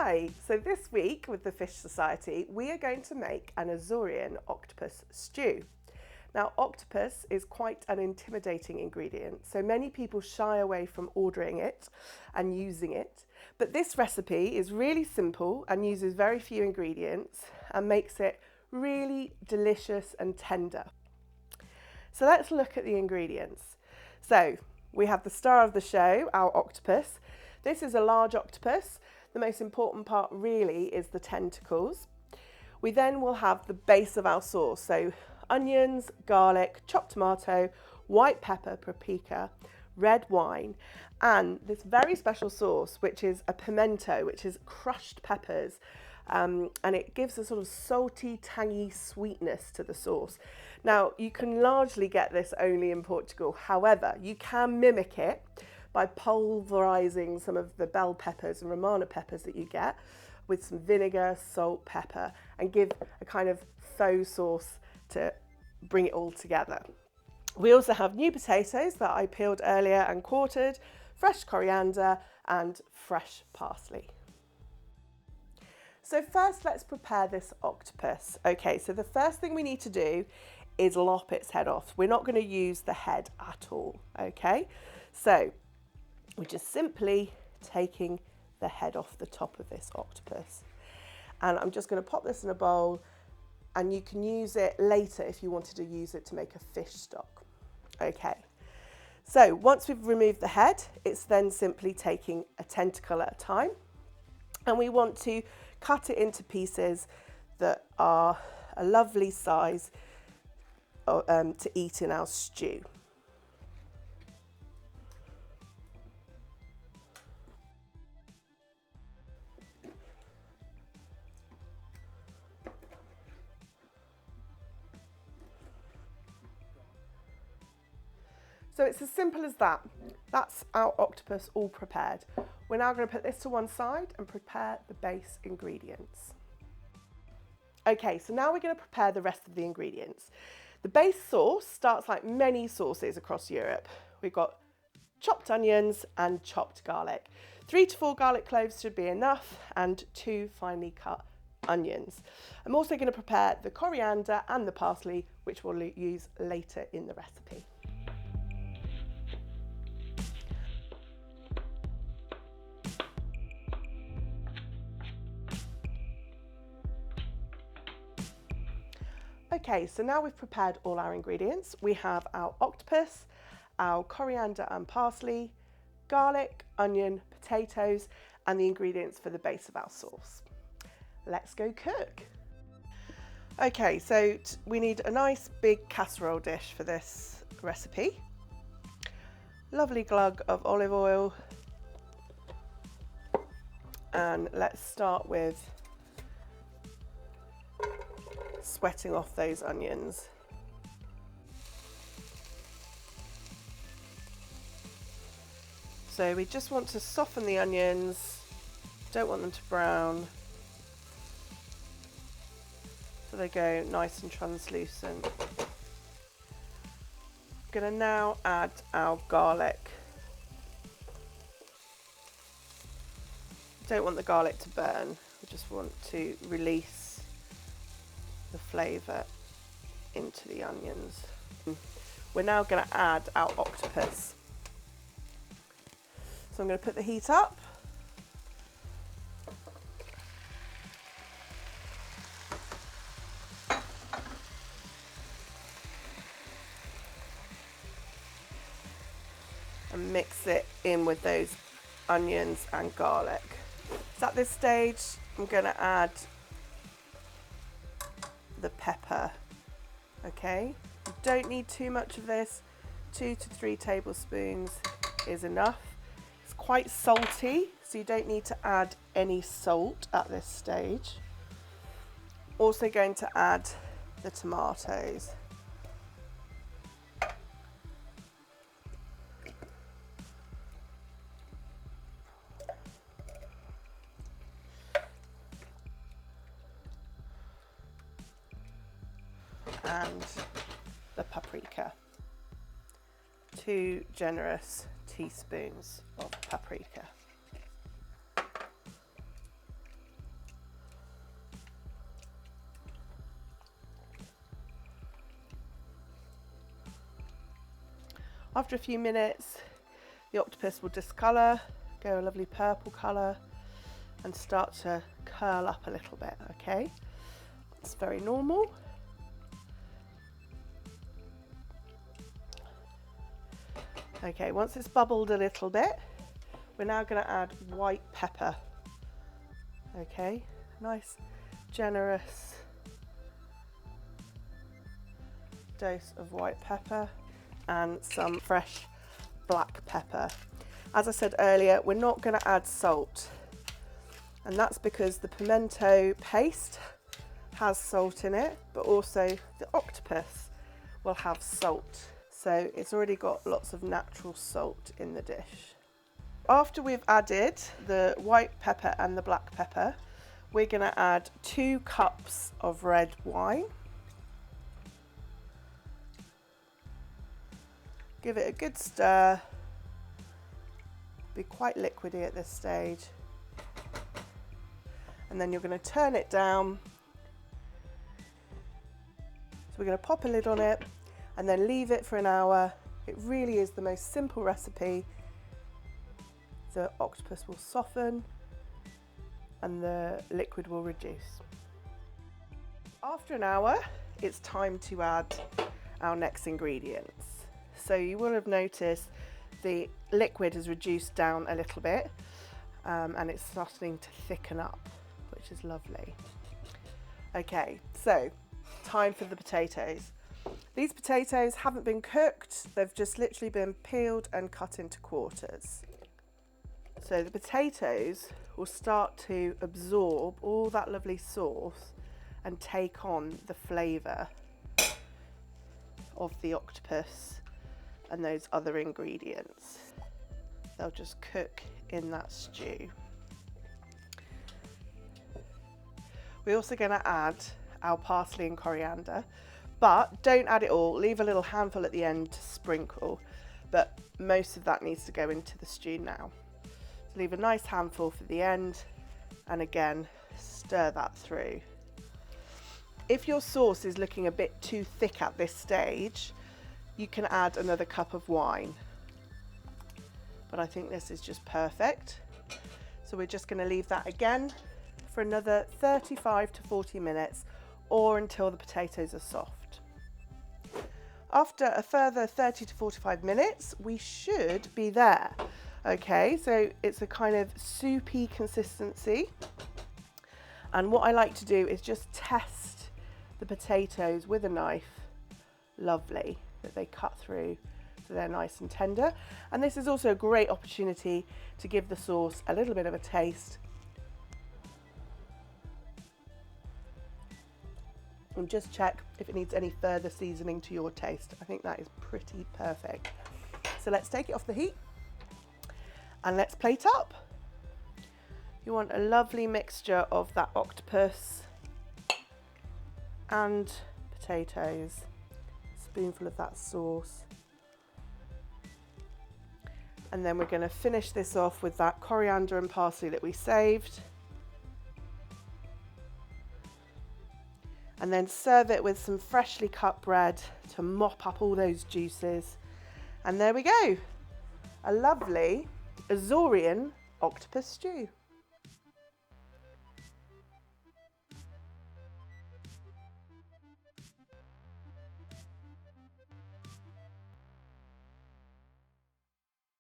Hi, so this week with the Fish Society, we are going to make an Azorean octopus stew. Now, octopus is quite an intimidating ingredient, so many people shy away from ordering it and using it. But this recipe is really simple and uses very few ingredients and makes it really delicious and tender. So let's look at the ingredients. So we have the star of the show, our octopus. This is a large octopus. The most important part really is the tentacles. We then will have the base of our sauce, so onions, garlic, chopped tomato, white pepper, paprika, red wine, and this very special sauce, which is a pimento, which is crushed peppers, and it gives a sort of salty, tangy sweetness to the sauce. Now, you can largely get this only in Portugal. However, you can mimic it by pulverizing some of the bell peppers and romana peppers that you get with some vinegar, salt, pepper, and give a kind of faux sauce to bring it all together. We also have new potatoes that I peeled earlier and quartered, fresh coriander and fresh parsley. So first, let's prepare this octopus. Okay, so the first thing we need to do is lop its head off. We're not going to use the head at all, okay? So we're just simply taking the head off the top of this octopus. And I'm just going to pop this in a bowl, and you can use it later if you wanted to use it to make a fish stock. Okay, so once we've removed the head, it's then simply taking a tentacle at a time. And we want to cut it into pieces that are a lovely size to eat in our stew. So it's as simple as that. That's our octopus all prepared. We're now going to put this to one side and prepare the base ingredients. Okay, so now we're going to prepare the rest of the ingredients. The base sauce starts like many sauces across Europe. We've got chopped onions and chopped garlic. 3 to 4 garlic cloves should be enough, and 2 finely cut onions. I'm also going to prepare the coriander and the parsley, which we'll use later in the recipe. Okay, so now we've prepared all our ingredients. We have our octopus, our coriander and parsley, garlic, onion, potatoes, and the ingredients for the base of our sauce. Let's go cook. Okay, so we need a nice big casserole dish for this recipe. Lovely glug of olive oil. And let's start with sweating off those onions. So we just want to soften the onions, don't want them to brown, so they go nice and translucent. I'm going to now add our garlic. Don't want the garlic to burn, we just want to release the flavour into the onions. We're now going to add our octopus. So I'm going to put the heat up. And mix it in with those onions and garlic. So at this stage, I'm going to add the pepper. Okay, you don't need too much of this. 2 to 3 tablespoons is enough. It's quite salty, so you don't need to add any salt at this stage. Also going to add the tomatoes. And the paprika. 2 generous teaspoons of paprika. After a few minutes, the octopus will discolour, go a lovely purple colour, and start to curl up a little bit, okay? It's very normal. Okay, once it's bubbled a little bit, we're now going to add white pepper. Okay, nice, generous dose of white pepper and some fresh black pepper. As I said earlier, we're not going to add salt, and that's because the pimento paste has salt in it, but also the octopus will have salt. So it's already got lots of natural salt in the dish. After we've added the white pepper and the black pepper, we're going to add 2 cups of red wine. Give it a good stir. Be quite liquidy at this stage. And then you're going to turn it down. So we're going to pop a lid on it and then leave it for an hour. It really is the most simple recipe. The octopus will soften and the liquid will reduce. After an hour, it's time to add our next ingredients. So you will have noticed the liquid has reduced down a little bit, and it's starting to thicken up, which is lovely. Okay, so time for the potatoes. These potatoes haven't been cooked, they've just literally been peeled and cut into quarters. So the potatoes will start to absorb all that lovely sauce and take on the flavour of the octopus and those other ingredients. They'll just cook in that stew. We're also going to add our parsley and coriander, but don't add it all, leave a little handful at the end to sprinkle, but most of that needs to go into the stew now. So leave a nice handful for the end, and again, stir that through. If your sauce is looking a bit too thick at this stage, you can add another cup of wine, but I think this is just perfect. So we're just going to leave that again for another 35 to 40 minutes, or until the potatoes are soft. After a further 30 to 45 minutes, we should be there. Okay, so it's a kind of soupy consistency. And what I like to do is just test the potatoes with a knife. Lovely, that they cut through so they're nice and tender. And this is also a great opportunity to give the sauce a little bit of a taste. And just check if it needs any further seasoning to your taste. I think that is pretty perfect. So let's take it off the heat and let's plate up. You want a lovely mixture of that octopus and potatoes, spoonful of that sauce. And then we're going to finish this off with that coriander and parsley that we saved. And then serve it with some freshly cut bread to mop up all those juices. And there we go, a lovely Azorean octopus stew.